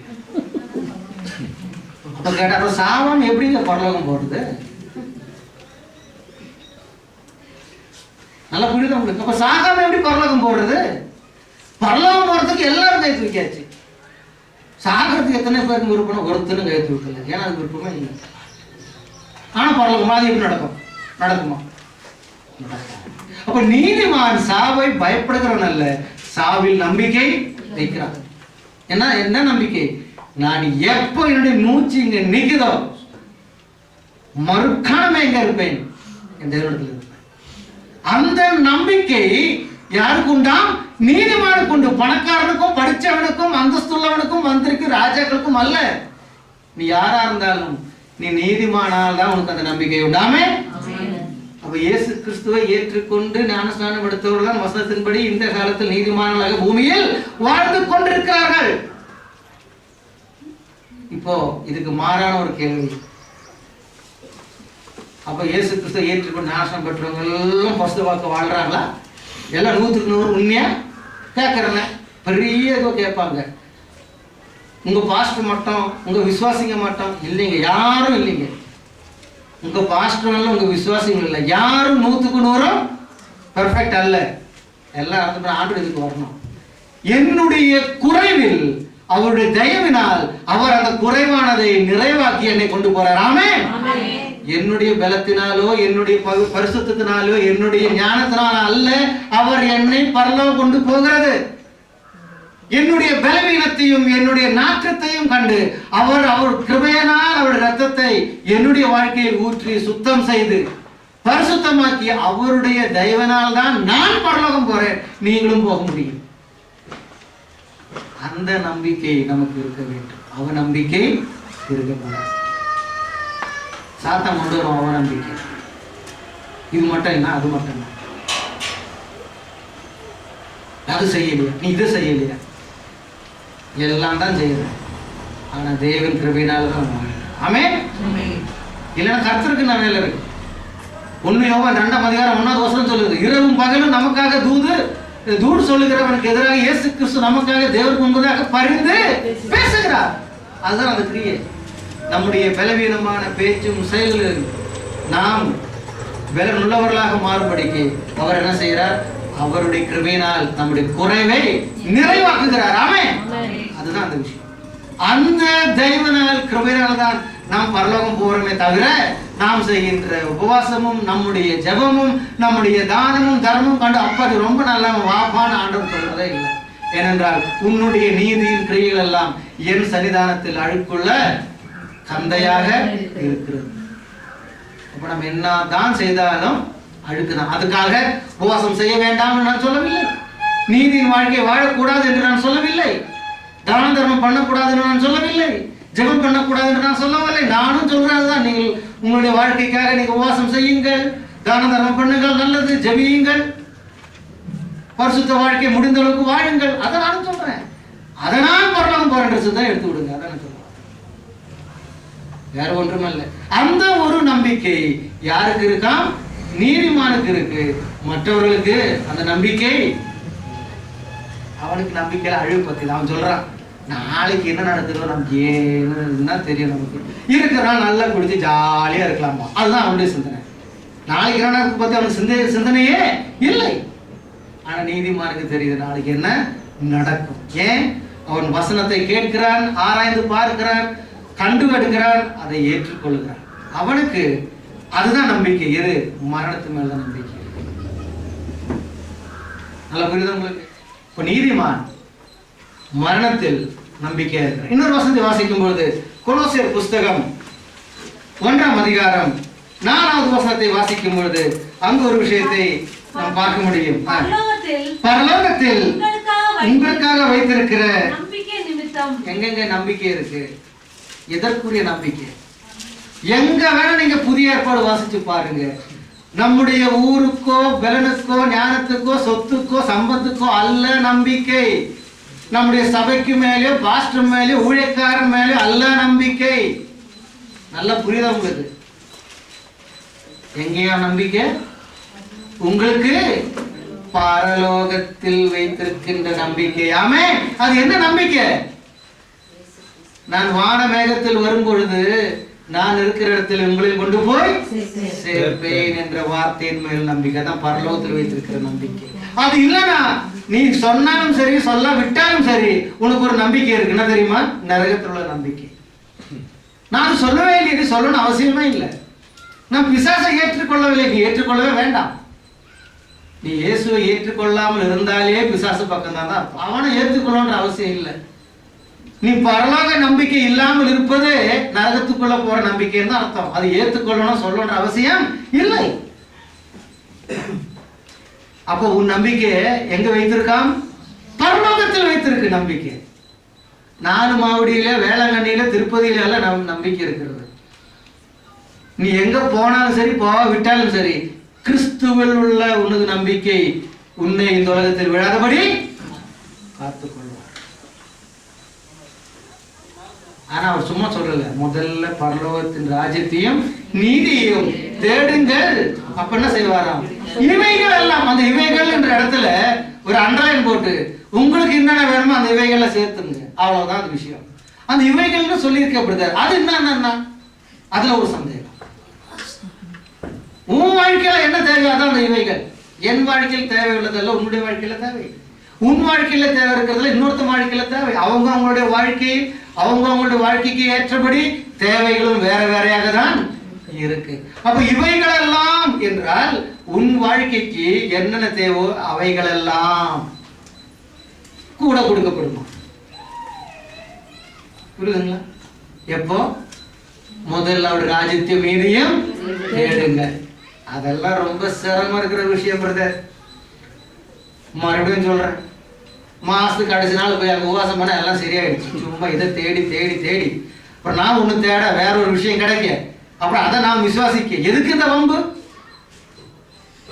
அப்ப கேட்டா, அப்ப சாவாம எப்படிங்க பரலோகம் போறது? நல்லா புரியுது உங்களுக்கு? அப்ப சாகாம எப்படி பரலோகம் போடுறது? பரலோகம் போறதுக்கு எல்லாரும் கை தூக்கியாச்சு. சாகிறதுக்கு எத்தனை பேருக்கு விருப்பம்? ஒருத்தரும் கை தூக்கல. ஏன்னா அது விருப்பமே இல்லை. ஆனா பரலோகம் அது எப்படி நடக்கும்? நடக்குமா? அப்ப நீதிமான் சாவை பயப்படுகிறவன் அல்ல, சாவில் நம்பிக்கை வைக்கிறான். என்ன நம்பிக்கை? நான் எப்போ என்னுடைய மூச்சு இங்க நிக்குதோ மறுக்காம எங்க இருப்பேன், எந்த இடத்துல இருப்பேன். அந்த நம்பிக்கை யாருக்கு உண்டாம்? நீதிமானுக்கு உண்டு. பணக்காரனுக்கும், படிச்சவனுக்கும், அந்தஸ்துள்ளவனுக்கும், மந்திரிக்கும், ராஜாக்களுக்கும் அல்ல. நீ யாரா இருந்தாலும் நீ நீதிமானால் தான் உனக்கு அந்த நம்பிக்கை உண்டாமே. அப்ப இயேசு கிறிஸ்துவை ஏற்றுக்கொண்டு ஞானஸ்நானம் எடுத்தவர்கள் வசனத்தின்படி இந்த காலத்தில் நீதிமான்களாக பூமியில் வாழ்ந்து கொண்டிருக்கிறார்கள். இப்போ இதுக்கு மாறான ஒரு கேள்வி. அப்ப இயேசு கிறிஸ்துவை ஏற்றுக்கொண்டு ஞானஸ்நானம் பெற்றவங்க எல்லாம் பசுத்த வாக்கு வாழ்றாங்களா? எல்லாம் 100க்கு 100 உண்மையா கேட்கறேன். பெரிய ஏதோ கேட்பாங்க. உங்க பாஸ்டர் மட்டும், உங்க விசுவாசிங்க மட்டும் இல்லைங்க, யாரும் இல்லைங்க. உங்க பாஸ்டர் இல்ல, உங்க விசுவாசிகள் இல்லை, யாரும் 100க்கு 100 பெர்ஃபெக்ட் அல்ல. எல்லாம் ஆண்டு இதுக்கு வரணும். என்னுடைய குறைவில் அவருடைய தயவினால் அவர் அந்த குறைவானதை நிறைவாக்கி என்னை கொண்டு போறார். ஆமென். என்னுடைய பலத்தினாலோ, என்னுடைய பரிசுத்தத்தினாலோ, என்னுடைய ஞானத்தினாலோ அல்ல அவர் என்னை பரலோகம் கொண்டு போகிறது. என்னுடைய பலவீனத்தையும் என்னுடைய நாற்றத்தையும் கண்டு அவர் கிருபையினால் அவருடைய ரத்தத்தை என்னுடைய வாழ்க்கையில் ஊற்றி சுத்தம் செய்து பரிசுத்தமாக்கி அவருடைய தயவினால் தான் நான் பரலோகம் போறேன், நீங்களும் போக முடியும். அந்த நம்பிக்கை நமக்கு இருக்க வேண்டும். அவ நம்பிக்கை இருக்கக்கூடாது. சாத்தான் கொண்டு வரும் அவ நம்பிக்கை. இது மட்டும் என்ன, அது மட்டும் என்ன, அது செய்யலையா, நீ இது செய்யலையா, எல்லாம் தான் செய்யற. ஆனா தேவன் கிருபையினால்தான். ஆமென். இல்லைன்னா கர்த்தருக்கு நான் வேலை இருக்கு. 1 யோவான் 2ஆம் அதிகாரம் 1வது வசனம் சொல்லுது, இரவும் பகலும் நமக்காக தூது சொல்லுகிறவனுக்கு எதிராக இயேசு கிறிஸ்து நமக்காக தேவருக்கு முன்பதாக பரிந்து பேசுகிறார். அதுதான் அந்த கிரியை. நம்முடைய பலவீனமான பேச்சும் செயல்கள் நாம் பலனுள்ளவர்களாக மாறுபடிக்கு அவர் என்ன செய்கிறார்? அவருடைய கிருபையினால் நம்முடைய குறைவை நிறைவாக்குகிறார். ஆமென். அதுதான் அந்த விஷயம். அந்த தெய்வனால் கிருபையினால் தான் நாம் பரலோகம் போறோமே தவிர நாம் செய்கின்ற உபவாசமும் நம்முடைய ஜெபமும் நம்முடைய தானமும் தர்மமும் கண்டு அப்படி ரொம்ப நல்லா வாப்பான ஆண்டவர் சொல்றதே இல்லை. ஏனென்றால் உன்னுடைய நீதியின் கிரியைகள் எல்லாம் என் சன்னிதானத்தில் அழுக்குள்ள கந்தையாக இருக்கிறது. அப்ப நம்ம என்ன தான் செய்தாலும் அழுக்குதான். அதுக்காக உபவாசம் செய்ய வேண்டாம் என்று நான் சொல்லவில்லை. நீதியின் வாழ்க்கை வாழக்கூடாது என்று நான் சொல்லவில்லை. தான தர்மம் பண்ணக்கூடாது என்று நான் சொல்லவில்லை. ஜெபம் பண்ணக்கூடாது என்று நான் சொல்லவில்லை. நானும் சொல்றதுதான், நீங்கள் உங்களுடைய வாழ்க்கைக்காக நீங்க உபவாசம் செய்யுங்கள், தான தர்மம் பண்ணுங்கள், நல்லது, ஜெபியுங்கள், பரிசுத்த வாழ்க்கை முடிந்த அளவுக்கு வாழுங்கள். அதை நானும் சொல்றேன். அதனால் பரலோகம் போற ட்ரெஸ் தான் எடுத்து விடுங்க. அதான் சொல்றேன், வேற ஒன்றுமல்ல. அந்த ஒரு நம்பிக்கை யாருக்கு இருக்காம்? நீதிமானுக்கு இருக்கு. மற்றவர்களுக்கு அந்த நம்பிக்கை, அவனுக்கு நம்பிக்கையில அழிவு பத்தி அவன் சொல்றான். நாளைக்கு என்ன நடக்குதோ நமக்கு என்ன தெரியும், நமக்கு இருக்கிற நாள் நல்லா குடிச்சு ஜாலியா இருக்கலாமா, அதுதான் அவனுடைய சிந்தனை. நாளைக்கு என்ன நடக்கு பத்தி அவனுக்கு சிந்தனையே இல்லை. ஆனா நீதிமானுக்கு தெரியுது நாளைக்கு என்ன நடக்கும். ஏன்? அவன் வசனத்தை கேட்கிறான், ஆராய்ந்து பார்க்கிறான், கண்டு எடுக்கிறான், அதை ஏற்றுக்கொள்கிறான். அவனுக்கு அதுதான் நம்பிக்கை. எது? மரணத்து மேலதான் நம்பிக்கை. நல்லா புரியுது உங்களுக்கு? இப்ப நீதிமான் மரணத்தில் நம்பிக்கையா இருக்கிறார். இன்னொரு வசனத்தை வாசிக்கும் பொழுது கொலோசியர் புஸ்தகம் 1ஆம் அதிகாரம் 4வது வசனத்தை வாசிக்கும் பொழுது அங்கு ஒரு விஷயத்தை நாம் பார்க்க முடியும். பரலோகத்தில் உங்களுக்காக வைத்திருக்கிற எங்கெங்க நம்பிக்கை இருக்கு? எதற்குரிய நம்பிக்கை? எங்க வேணா நீங்க புதிய ஏற்பாடு வாசிச்சு பாருங்க. நம்முடைய ஊருக்கோ பலனுக்கோ ஞானத்துக்கோ சொத்துக்கோ சம்பத்துக்கோ அல்ல நம்பிக்கை. நம்முடைய சபைக்கு மேலே, பாஸ்டர் மேலே, ஊழியக்காரன் மேலே அல்ல நம்பிக்கை. நல்ல புரியுதா உங்களுக்கு? எங்கேயா நம்பிக்கை? உங்களுக்கு பரலோகத்தில் வைத்திருக்கின்ற நம்பிக்கை. ஆமென். அது என்ன நம்பிக்கை? நான் வான மேகத்தில் வரும் பொழுது நான் இருக்கிற இடத்தில் உங்களை கொண்டு போய் சேர்ப்பேன் என்ற வார்த்தையின் மேல் நம்பிக்கை தான் பரலோகத்தில் வைத்திருக்கிற நம்பிக்கை. அது இல்லைன்னா நீ சொன்னாலும் சரி, சொல்ல விட்டாலும் சரி, உனக்கு ஒரு நம்பிக்கை இருக்கு. என்ன தெரியுமா? நரகத்தில் உள்ள நம்பிக்கை. நான் சொல்லவே இல்லை, இது சொல்லணும் அவசியமே இல்லை. நான் பிசாசை ஏற்றுக்கொள்ளவில்லை, நீ ஏற்றுக்கொள்ளவே வேண்டாம். நீ இயேசுவை ஏற்றுக்கொள்ளாமல் இருந்தாலே பிசாசு பக்கம் தான் அர்த்தம். அவனை ஏற்றுக்கொள்ளணுன்ற அவசியம் இல்லை. நீ பரலோக நம்பிக்கை இல்லாமல் இருப்பது நரகத்துக்குள்ள போற நம்பிக்கைன்னு தான் அர்த்தம். அது ஏற்றுக்கொள்ளணும் சொல்லணுன்ற அவசியம் இல்லை. அப்போ உன் நம்பிக்கை எங்க வைத்திருக்காம்? பரலோகத்தில் வைத்திருக்கு நம்பிக்கை. 4 மாவடியில, வேளாங்கண்ணியில, திருப்பதியில எல்லாம் நம்பிக்கை இருக்கிறது. நீ எங்க போனாலும் சரி, போக விட்டாலும் சரி, கிறிஸ்துவில் உள்ள உனது நம்பிக்கை உன்னை இந்த உலகத்தில் விழாதபடி காத்துக்கொள்வார். ஆனா அவர் சும்மா சொல்லல, முதல்ல பரலோகத்தின் ராஜ்யத்தையும் நீதியையும் தேடுங்கள். அப்ப என்ன செய்வாராம்? இவைகள் எல்லாம், அந்த இவைகள் என்ற இடத்துல ஒரு அண்டர்லைன் போட்டு உங்களுக்கு என்னென்ன வேணுமோ அந்த இவைகளை சேர்த்துங்க. அவ்வளவுதான் அந்த விஷயம். அந்த இவைகள்னு சொல்லி இருக்கப்படுது. அது என்னன்னா அதுல ஒரு சந்தேகம். உன் வாழ்க்கையில என்ன தேவையோ அதான் அந்த இவைகள். என் வாழ்க்கையில் தேவை உள்ளதல்ல உன்னுடைய வாழ்க்கையில தேவை. உன் வாழ்க்கையில தேவை இருக்கிறதுல இன்னொருத்த வாழ்க்கையில தேவை. அவங்களுடைய வாழ்க்கையில் அவங்களுடைய வாழ்க்கைக்கு ஏற்றபடி தேவைகளும் வேற வேறையாக தான் இருக்கு. அப்ப இவைகளெல்லாம் என்றால் உன் வாழ்க்கைக்கு என்னென்ன தேவோ அவைகளெல்லாம் கூட கொடுக்கப்படுமா? புரியுதுங்களா? எப்போ? முதல்ல அவருடைய ராஜ்யத்தையும் மீதியும் தேடுங்க. அதெல்லாம் ரொம்ப சிரமம் இருக்கிற விஷயம் பிரதர். மறுபடியும் சொல்றேன், மாசத்துக்கு கடைசி நாள் போய் அங்கே உபவாசம் பண்ண எல்லாம் சரியாயிடுச்சு. சும்மா இதை தேடி தேடி தேடி அப்புறம் நான் ஒன்று தேட வேற ஒரு விஷயம் கிடைக்க, அப்புறம் அதை நான் விசுவாசிக்க. எதுக்கு இந்த வம்பு?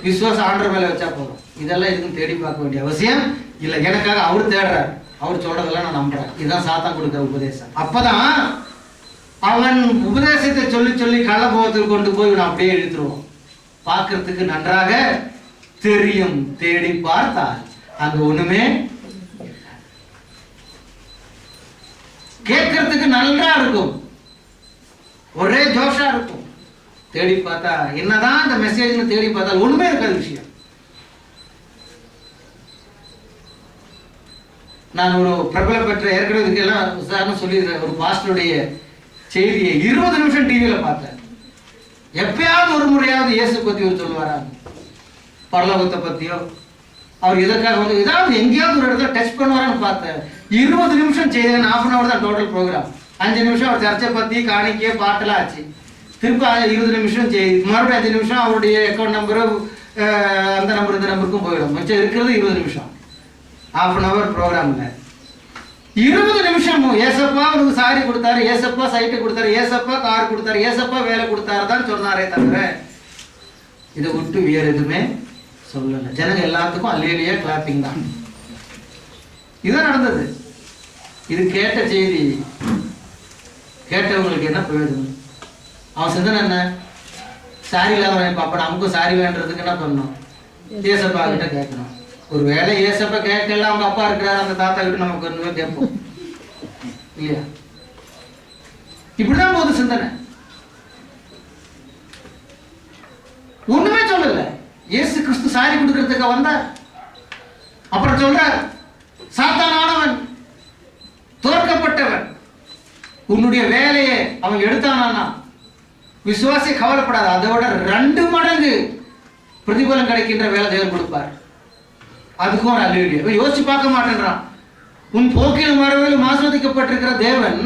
விசுவாசம் ஆண்டர் மேல வச்சா போதும். இதெல்லாம் எதுக்கும் தேடி பார்க்க வேண்டிய அவசியம் இல்லை. எனக்காக அவர் தேடுறார், அவர் சொல்றதெல்லாம் நான் நம்புறேன். இதுதான் சாத்தான் கொடுக்குற உபதேசம். அப்பதான் அவன் உபதேசத்தை சொல்லி சொல்லி கள்ளபோகத்தில் கொண்டு போய் இவன் அப்படியே இழுத்துருவான். பார்க்கறதுக்கு நன்றாக தெரியும், தேடி பார்த்தால் அங்க ஒண்ணுமே, கேட்கறதுக்கு நல்லா இருக்கும், ஒரே ஜோஷா இருக்கும். தேடி பார்த்தா என்னதான் இந்த மெசேஜ் தேடி பார்த்தா ஒண்ணுமே இருக்காது விஷயம். நான் ஒரு பிரபல பெற்ற ஏற்கனவே இதுக்கெல்லாம் உதாரணம் சொல்லிடுறேன். ஒரு பாஸ்டருடைய செய்தியை 20 நிமிஷம் டிவியில பார்த்தேன். எப்பயாவது ஒரு முறையாவது இயேசு பத்தி ஒரு சொல்லுவாரா, பரலோகத்தை பத்தியோ, அவர் இதற்காக வந்து ஏதாவது எங்கேயாவது ஒரு இடத்துல டச் பண்ணுவாரான்னு பார்த்தேன். 20 நிமிஷம் செய்தேன். 1/2 hour தான் டோட்டல் ப்ரோக்ராம். 5 நிமிஷம் அவர் சர்ச்சை பத்தி காணிக்கே பாட்டெல்லாம் ஆச்சு. திரும்ப 20 நிமிஷம் செய்தி, மறுபடியும் 5 நிமிஷம் அவருடைய அக்கௌண்ட் நம்பரு அந்த நம்பர் இந்த நம்பருக்கும் போயிடும். மிச்சம் இருக்கிறது 20 நிமிஷம். 1/2 hour ப்ரோக்ராம்ல 20 நிமிஷம் ஏசப்பா உனக்கு சாரி கொடுத்தாரு, ஏசப்பா சைட்டு கொடுத்தாரு, ஏசப்பா கார் கொடுத்தாரு, ஏசப்பா வேலை கொடுத்தாரு தான் சொன்னாரே தவிர இதை விட்டு வேற எதுவுமே சொல்லல. ஜனங்க எல்லாத்துக்கும் அல்லேலியா கிளாப்பிங் தான். இதுதான் நடந்தது. இது கேட்ட செய்தி கேட்டவங்களுக்கு என்ன பிரயோஜனம்? அவன் சிந்தனை என்ன? சாரி இல்லாதவன் பாப்பா, நமக்கும் சாரி வேண்டதுக்கு என்ன பண்ணணும்? ஏசப்பா கிட்ட கேட்கணும். ஒரு வேலை ஏசப்பா கேட்கல, அவங்க அப்பா இருக்கிறாரு, அந்த தாத்தா கிட்ட நமக்கு ஒண்ணுமே கேட்போம் இல்லையா? இப்படிதான் போகுது சிந்தனை. ஒண்ணுமே சொல்லல. இயேசு கிறிஸ்து சாரி கொடுக்கறதுக்கு வந்தார். அப்புறம் சொல்றார், சாத்தானானவன் தோற்கப்பட்டவன், உன்னுடைய வேலையை அவன் எடுத்தானா, விசுவாசி கவலைப்படாத, அதை விட 2 மடங்கு பிரதிபலம் கிடைக்கின்ற வேலை தேவன் கொடுப்பார். அதுக்கும் ஒரு அல்லேலூயா. யோசிச்சு பார்க்க மாட்டேன்றான். உன் போக்கிலும் வரவிலும் ஆஸ்வதிக்கப்பட்டிருக்கிற தேவன்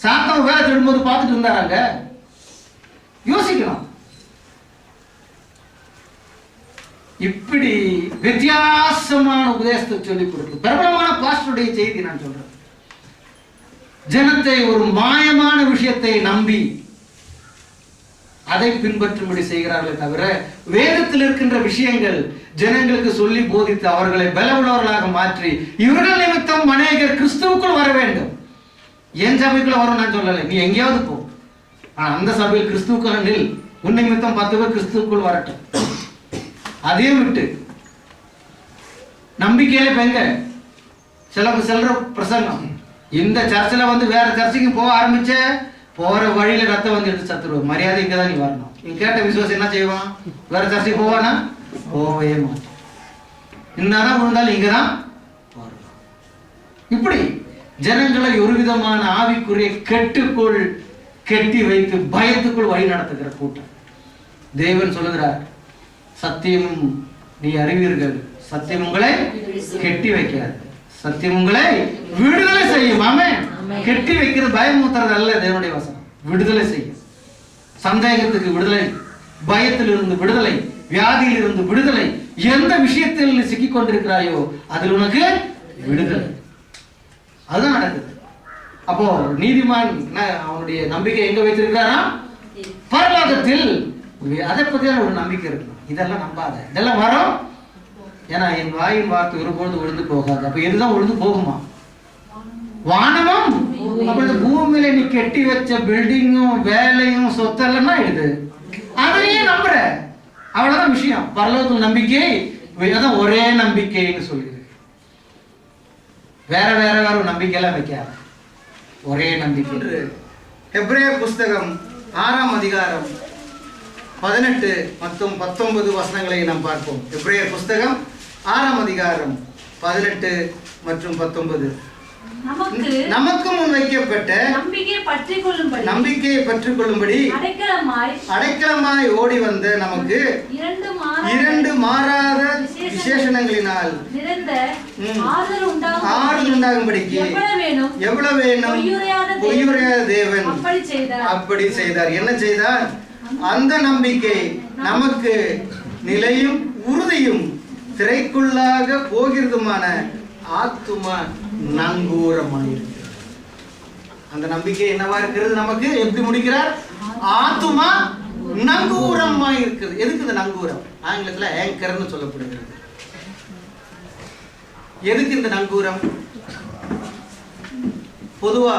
சாத்தான் வேலை திருடும்போது பார்த்துட்டு இருந்தாராங்க. யோசிக்கணும். இப்படி வித்தியாசமான உபதேசத்தை சொல்லிக் கொடுத்து பிரபலமான பாஸ்டருடைய செய்தி நான் சொல்றேன். ஜனத்தை ஒரு மாயமான விஷயத்தை நம்பி அதை பின்பற்றும்படி செய்கிறார்களே தவிர வேதத்தில் இருக்கின்ற விஷயங்கள் ஜனங்களுக்கு சொல்லி போதித்து அவர்களை பலவுள்ளவர்களாக மாற்றி இவர்கள் நிமித்தம் அநேகர் கிறிஸ்துவுக்குள் வர வேண்டும். என் சபைக்குள்ள வரும் நான் சொல்லலை, நீ எங்கேயாவது போ, அந்த சபையில் கிறிஸ்துவுக்குள்ள நில். உன் நிமித்தம் 10 பேர் கிறிஸ்துவுக்குள் வரட்டும். அதையும் விட்டு நம்பிக்கையில பெங்க செல்ற பிரசங்கம். இந்த சர்ச்சில் வந்து வேற சர்ச்சைக்கு போக ஆரம்பிச்ச போற வழியில ரத்தம் வந்து எடுத்து சத்துருவோம். மரியாதை இங்கதான் நீ வரணும். நீ கேட்ட விசுவாசம் என்ன செய்வான்? வேற சர்ச்சைக்கு போவானா? போவே மாட்டான். என்னதான் விழுந்தாலும் இங்கதான் வரணும். இப்படி ஜனங்களை ஒரு விதமான ஆவிக்குரிய கெட்டுக்குள் கெட்டி வைத்து பயத்துக்குள் வழி நடத்துகிற கூட்டம். தேவன் சொல்லுகிறார், சத்தியமும் நீ அறிவீர்கள், சத்தியம் உங்களை கெட்டி வைக்காது, சத்தியம் உங்களை விடுதலை செய்யும். ஆமென். கெட்டி வைக்கிறது பயமுறுத்துறது அல்ல. தேவனுடைய வசனம் விடுதலை செய்யும். சந்தேகத்துக்கு விடுதலை, பயத்தில் இருந்து விடுதலை, வியாதியில் இருந்து விடுதலை. எந்த விஷயத்தில் நீ சிக்கிக் கொண்டிருக்கிறாயோ அதில் உனக்கு விடுதலை. அதுதான் நடக்குது. அப்போ நீதிமான் அவனுடைய நம்பிக்கை எங்க வைத்திருக்கிறாரா? பரலோகத்தில். அதை பத்தியான ஒரு நம்பிக்கை இருக்கணும். இதெல்லாம் நம்பாத, இதெல்லாம் வரும். ஏன்னா என் வாயின் வார்த்தை ஒருபொழுது விழுந்து போகாது. அப்ப எதுதான் விழுந்து போகுமா? வானமும். அப்ப இந்த பூமியில நீ கெட்டி வச்ச பில்டிங்கும் வேலையும் சொத்தெல்லாம் இது அதையே நம்புற, அவ்வளவுதான் விஷயம். பரலோகத்தில் நம்பிக்கை அதான் ஒரே நம்பிக்கைன்னு சொல்லுது. வேற வேற வேற நம்பிக்கை எல்லாம் வைக்காத, ஒரே நம்பிக்கை. எபிரேயர் புஸ்தகம் 6ஆம் அதிகாரம் 18 மற்றும் 19 வசனங்களை நாம் பார்ப்போம். எபிரேயர் புஸ்தகம் 6ஆம் அதிகாரம் 18 மற்றும் 19. நமக்கு முன் வைக்கப்பட்ட நம்பிக்கையை பற்றிக் கொள்ளும்படி அடைக்கலமாய் ஓடி வந்த நமக்கு 2 மாறாத விசேஷணங்களினால் ஆறுதல் உண்டாகும்படிக்கு எவ்வளவு வேணும் பொய்யுரையாத தேவன் அப்படி செய்தார். என்ன செய்தார்? அந்த நம்பிக்கை நமக்கு நிலையும் உறுதியும் திரைக்குள்ளாக போகிறதுமான ஆத்தும நங்கூரமாயிருக்கிறது. அந்த நம்பிக்கை என்னவா இருக்கிறது? நமக்கு எப்படி முடிக்கிறார்? ஆத்துமா நங்கூரமா இருக்குது. எதுக்கு இந்த நங்கூரம்? ஆங்கிலத்துல ஏங்கர்னு சொல்லப்படுகிறது. எதுக்கு இந்த நங்கூரம்? பொதுவா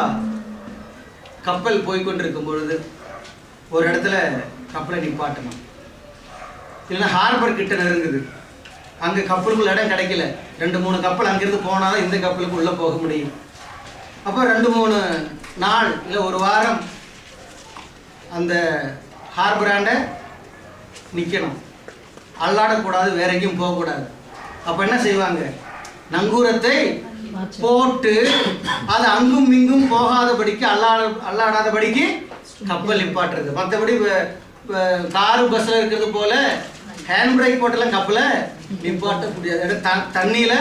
கப்பல் போய்கொண்டிருக்கும் பொழுது ஒரு இடத்துல கப்பலை நிப்பாட்டணும், இல்லைன்னா ஹார்பர் கிட்ட நெருங்குது, அங்க கப்பலுக்குள்ள இடம் கிடைக்கல, 2-3 கப்பல் அங்கிருந்து போனாதான் இந்த கப்பலுக்கு உள்ள போக முடியும். அப்போ 2-3 நாள் இல்லை 1 வாரம் அந்த ஹார்பராண்ட நிற்கணும், அல்லாடக்கூடாது, வேற எங்கேயும் போகக்கூடாது. அப்போ என்ன செய்வாங்க? நங்கூரத்தை போட்டு அது அங்கும் இங்கும் போகாதபடிக்கு அல்லாடாதபடிக்கு கப்பல் நிப்பாட்டுறது. மற்றபடி காரு பஸ்ல இருக்கிறது போல ஹேண்ட் பிரேக் போட்டெல்லாம் கப்பலை நிப்பாட்ட முடியாது, தண்ணியில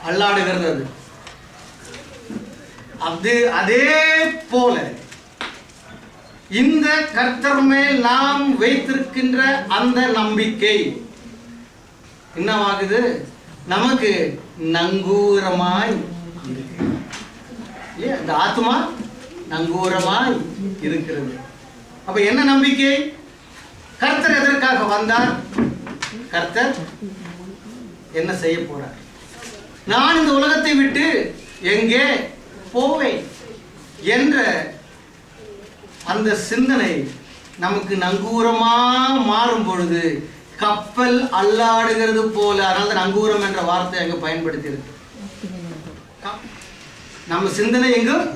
அல்லாடுகிறது. அது அதே போல இந்த கர்த்தர் மேல் நாம் வைத்திருக்கின்ற அந்த நம்பிக்கை என்னவாகுது? நமக்கு நங்கூரமாய் இருக்கிறது. இந்த ஆத்மா நங்கூரமாய் இருக்கிறது. அப்ப என்ன நம்பிக்கை? கர்த்தர் எதற்காக வந்தார்? கர்த்தர் என்ன செய்ய போறார்? நான் இந்த உலகத்தை விட்டு எங்கே போவேன் என்ற அந்த சிந்தனை நமக்கு நங்கூரமா மாறும் பொழுது கப்பல் அல்லாடுகிறது போல. அதனால நங்கூரம் என்ற வார்த்தை அங்க பயன்படுத்தி இருக்கு. நம்ம சிந்தனை எங்கும்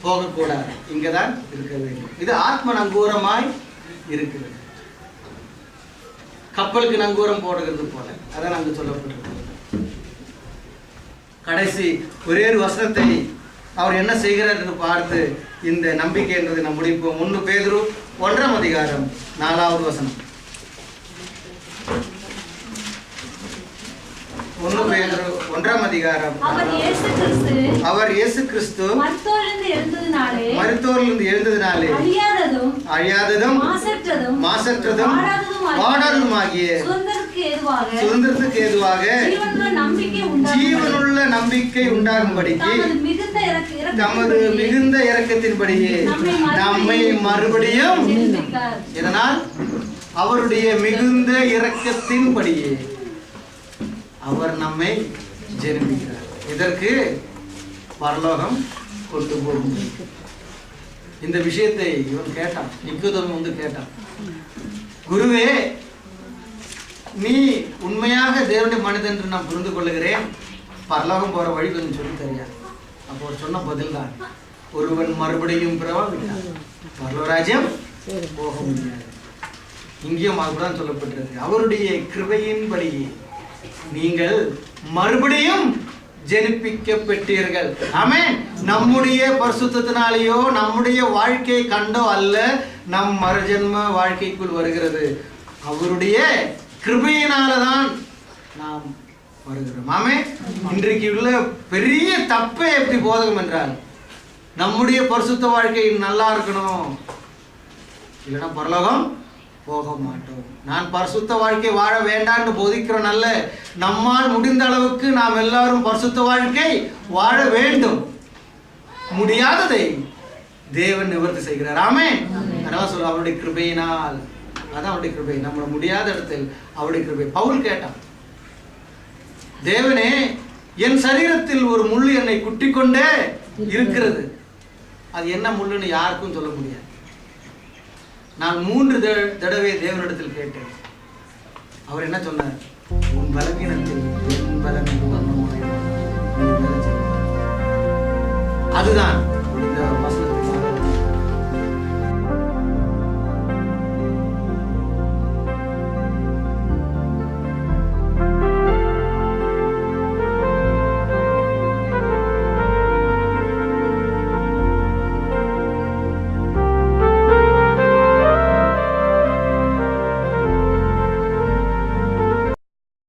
போகக்கூடாது, இங்கதான் இருக்க வேண்டும். இது ஆத்ம நங்கூரமாய் இருக்கிறது. கப்பலுக்கு நங்கூரம் போடுகிறது போல அதான் அங்கு சொல்லப்பட்டிருக்கிறது. கடைசி ஒரே ஒரு வசனத்தை அவர் என்ன செய்கிறார் என்று பார்த்து இந்த நம்பிக்கை என்றதை நாம் முடிப்போம். 1 பேதுரு 1ஆம் அதிகாரம் 4வது வசனம். 1 பேதுரு 1ஆம் அதிகாரம். அவர் இயேசு கிறிஸ்து மரித்தோரிலிருந்து எழுந்ததினாலே அழியாததும் மாசற்றதும் வாடாததுமாகிய சுதந்திரத்துக்கு ஏதுவாக ஜீவனுள்ள நம்பிக்கை உண்டாகும்படிக்கு தமது மிகுந்த இரக்கத்தின்படியே நம்மை மறுபடியும் இதனால் அவருடைய மிகுந்த இரக்கத்தின்படியே அவர் நம்மை ஜெனிப்பிக்கிறார். இதற்கு பரலோகம் கொண்டு போகும். இந்த விஷயத்தை இவன் கேட்டான், நிக்கோதேமு வந்து கேட்டான், குருவே, நீ உண்மையாக தேவனுடைய மனிதன் என்று நான் புரிந்து கொள்ளுகிறேன், பரலோகம் போற வழி கொஞ்சம் சொல்லி தரியா? அப்போ சொன்ன பதில் தான், ஒருவன் மறுபடியும் பிறவாவிட்டான் பரலோராஜ்யம் போக முடியாது. இங்கேயும் அதுதான் சொல்லப்பட்டிருக்கு, அவருடைய கிருபையின்படி நீங்கள் மறுபடியும் ஜெனிப்பிக்கப்பட்டீர்கள். ஆமென். நம்முடைய பரிசுத்தத்தினாலேயோ நம்முடைய வாழ்க்கையை கண்டோ அல்ல நம் மறுஜென்ம வாழ்க்கைக்குள் வருகிறது. அவருடைய கிருபையினாலதான் நாம் வருகிறோம். ஆமென். இன்றைக்கு உள்ள பெரிய தப்பே எப்படி போதகம் என்றால், நம்முடைய பரிசுத்த வாழ்க்கை நல்லா இருக்கணும், இல்லைன்னா பரலோகம் போக மாட்டோம். நான் பரிசுத்த வாழ்க்கை வாழ வேண்டாம்னு போதிக்கிறோம் அல்ல, நம்மால் முடிந்த அளவுக்கு நாம் எல்லாரும் பரிசுத்த வாழ்க்கை வாழ வேண்டும். முடியாததை தேவன் நிவர்த்தி செய்கிறார். ஆமென். அதனால சொல்ல அவருடைய கிருபையினால், அதான் அவருடைய கிருபை. நம்ம முடியாத இடத்தில் அவருடைய கிருபை. பவுல் கேட்டான், தேவனே, என் சரீரத்தில் ஒரு முள் என்னை குட்டிக் கொண்டே இருக்கிறது, அது என்ன முள்ளுன்னு யாருக்கும் சொல்ல முடியாது. நான் 3 தடவை தேவனிடத்தில் கேட்டேன். அவர் என்ன சொன்னார்? உன் பலவீனத்தில் என் பலன். அதுதான்